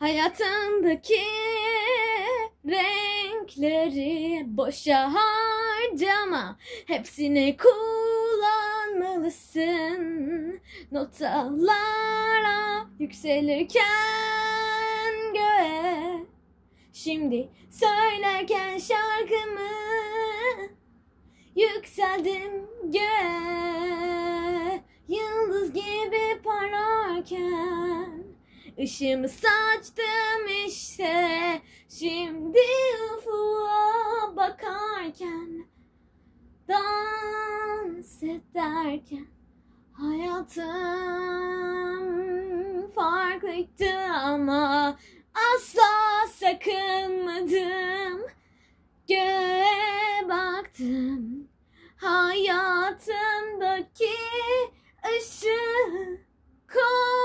Hayatındaki renkleri boşa harcama. Hepsini kullanmalısın. Notalara yükselirken göğe. Şimdi söylerken şarkımı yükseldim göğe. Yıldız gibi parlarken ışığımı saçtım işte. Şimdi ufuğa bakarken, dans ederken hayatım farklıydı ama asla sakınmadım. Göğe baktım, hayatımdaki ışığı koydum.